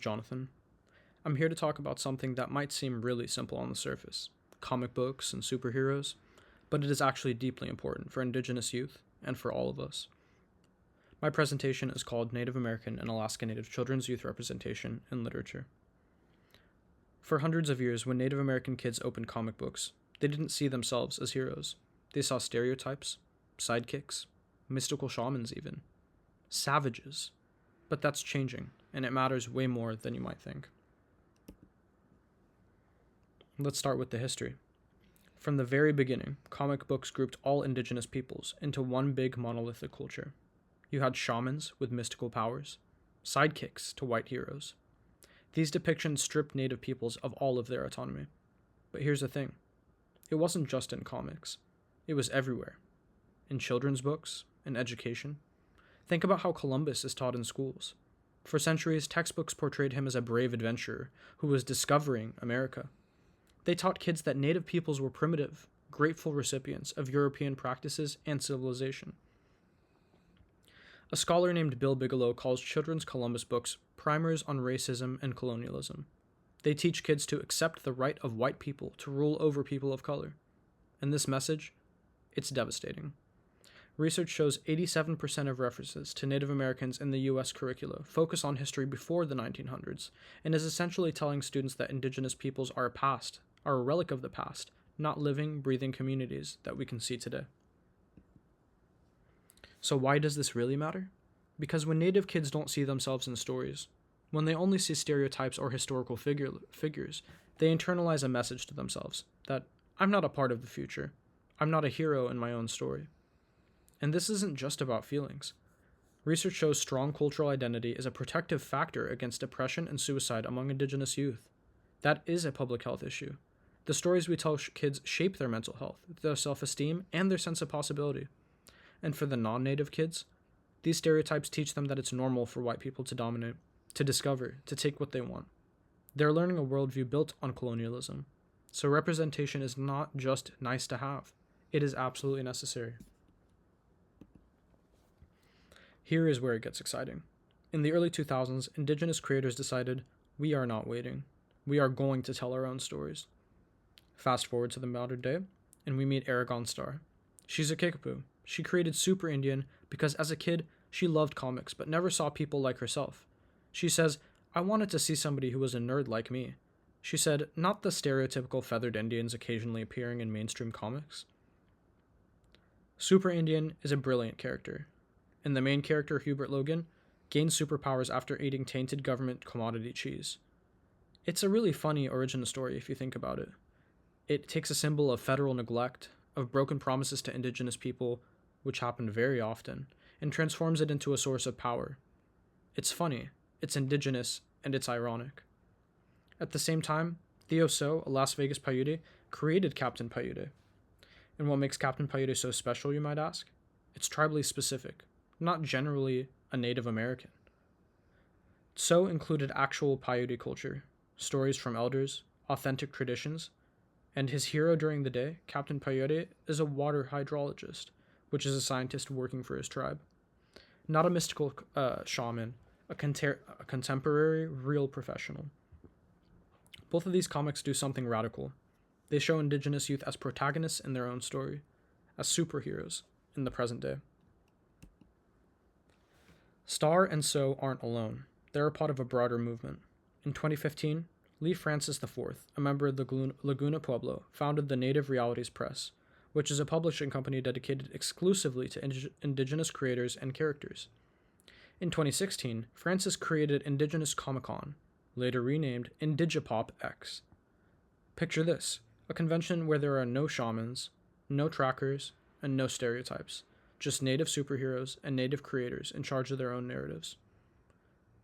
Jonathan. I'm here to talk about something that might seem really simple on the surface comic books and superheroes, but it is actually deeply important for Indigenous youth and for all of us. My presentation is called Native American and Alaska Native Children's Youth Representation in Literature. For hundreds of years, when Native American kids opened comic books, they didn't see themselves as heroes. They saw stereotypes, sidekicks, mystical shamans, even savages. But that's changing, and it matters way more than you might think. Let's start with the history. From the very beginning, comic books grouped all indigenous peoples into one big monolithic culture. You had shamans with mystical powers, sidekicks to white heroes. These depictions stripped native peoples of all of their autonomy. But here's the thing. It wasn't just in comics. It was everywhere. In children's books, in education. Think about how Columbus is taught in schools. For centuries, textbooks portrayed him as a brave adventurer who was discovering America. They taught kids that native peoples were primitive, grateful recipients of European practices and civilization. A scholar named Bill Bigelow calls children's Columbus books primers on racism and colonialism. They teach kids to accept the right of white people to rule over people of color. And this message, it's devastating. Research shows 87% of references to Native Americans in the U.S. curricula focus on history before the 1900s, and is essentially telling students that indigenous peoples are a relic of the past, not living, breathing communities that we can see today. So why does this really matter? Because when Native kids don't see themselves in stories, when they only see stereotypes or historical figures, they internalize a message to themselves that I'm not a part of the future. I'm not a hero in my own story. And this isn't just about feelings. Research shows strong cultural identity is a protective factor against depression and suicide among Indigenous youth. That is a public health issue. The stories we tell kids shape their mental health, their self-esteem, and their sense of possibility. And for the non-Native kids, these stereotypes teach them that it's normal for white people to dominate, to discover, to take what they want. They're learning a worldview built on colonialism. So representation is not just nice to have. It is absolutely necessary. Here is where it gets exciting. In the early 2000s, Indigenous creators decided, we are not waiting. We are going to tell our own stories. Fast forward to the modern day, and we meet Aragon Starr. She's a Kickapoo. She created Super Indian because as a kid, she loved comics, but never saw people like herself. She says, I wanted to see somebody who was a nerd like me. She said, not the stereotypical feathered Indians occasionally appearing in mainstream comics. Super Indian is a brilliant character. And the main character, Hubert Logan, gains superpowers after eating tainted government commodity cheese. It's a really funny origin story if you think about it. It takes a symbol of federal neglect, of broken promises to Indigenous people, which happen very often, and transforms it into a source of power. It's funny, it's Indigenous, and it's ironic. At the same time, Theo So, a Las Vegas Paiute, created Captain Paiute. And what makes Captain Paiute so special, you might ask? It's tribally specific, not generally a Native American. So included actual Paiute culture, stories from elders, authentic traditions, and his hero during the day, Captain Paiute, is a water hydrologist, which is a scientist working for his tribe. Not a mystical shaman, a contemporary, real professional. Both of these comics do something radical. They show Indigenous youth as protagonists in their own story, as superheroes in the present day. Starr and So aren't alone. They're a part of a broader movement. In 2015, Lee Francis IV, a member of the Laguna Pueblo, founded the Native Realities Press, which is a publishing company dedicated exclusively to Indigenous creators and characters. In 2016, Francis created Indigenous Comic-Con, later renamed Indigipop X. Picture this, a convention where there are no shamans, no trackers, and no stereotypes, just Native superheroes and Native creators in charge of their own narratives.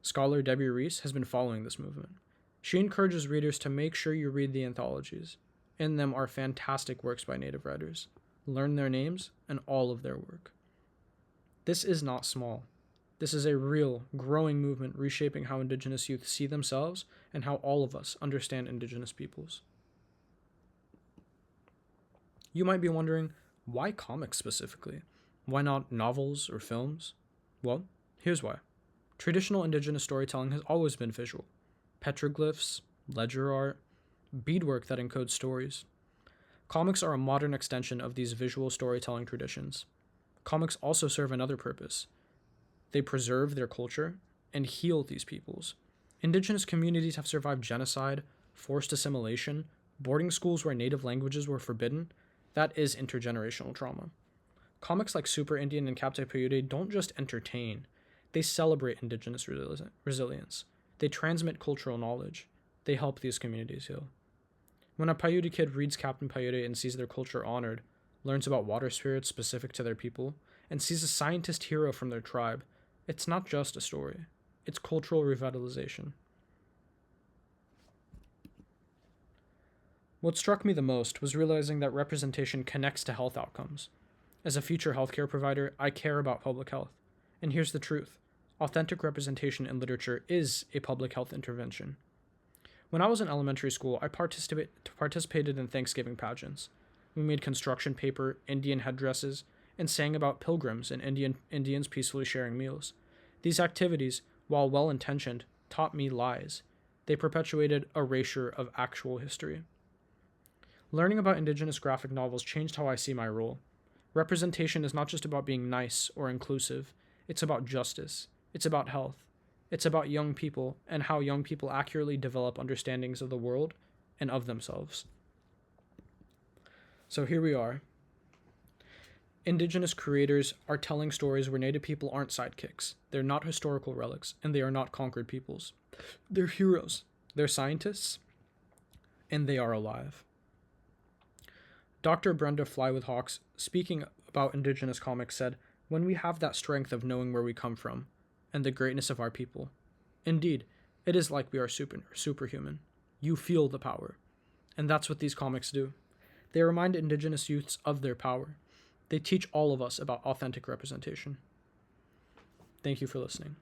Scholar Debbie Reese has been following this movement. She encourages readers to make sure you read the anthologies. In them are fantastic works by Native writers. Learn their names and all of their work. This is not small. This is a real, growing movement reshaping how Indigenous youth see themselves and how all of us understand Indigenous peoples. You might be wondering, why comics specifically? Why not novels or films? Well, here's why. Traditional Indigenous storytelling has always been visual. petroglyphs, ledger art, beadwork that encodes stories. Comics are a modern extension of these visual storytelling traditions. Comics also serve another purpose. They preserve their culture and heal these peoples. Indigenous communities have survived genocide, forced assimilation, boarding schools where native languages were forbidden. That is intergenerational trauma. Comics like Super Indian and Captain Paiute don't just entertain, they celebrate indigenous resilience. They transmit cultural knowledge. They help these communities heal. When a Paiute kid reads Captain Paiute and sees their culture honored, learns about water spirits specific to their people, and sees a scientist hero from their tribe, it's not just a story. It's cultural revitalization. What struck me the most was realizing that representation connects to health outcomes. As a future healthcare provider, I care about public health. And here's the truth. Authentic representation in literature is a public health intervention. When I was in elementary school, I participated in Thanksgiving pageants. We made construction paper, Indian headdresses, and sang about pilgrims and Indians peacefully sharing meals. These activities, while well-intentioned, taught me lies. They perpetuated erasure of actual history. Learning about Indigenous graphic novels changed how I see my role. Representation is not just about being nice or inclusive. It's about justice. It's about health. It's about young people and how young people accurately develop understandings of the world and of themselves. So here we are. Indigenous creators are telling stories where Native people aren't sidekicks. They're not historical relics, and they are not conquered peoples. They're heroes. They're scientists, and they are alive. Dr. Brenda Flywith-Hawkes, speaking about Indigenous comics, said, "When we have that strength of knowing where we come from and the greatness of our people, indeed, it is like we are superhuman. You feel the power." And that's what these comics do. They remind Indigenous youths of their power. They teach all of us about authentic representation. Thank you for listening.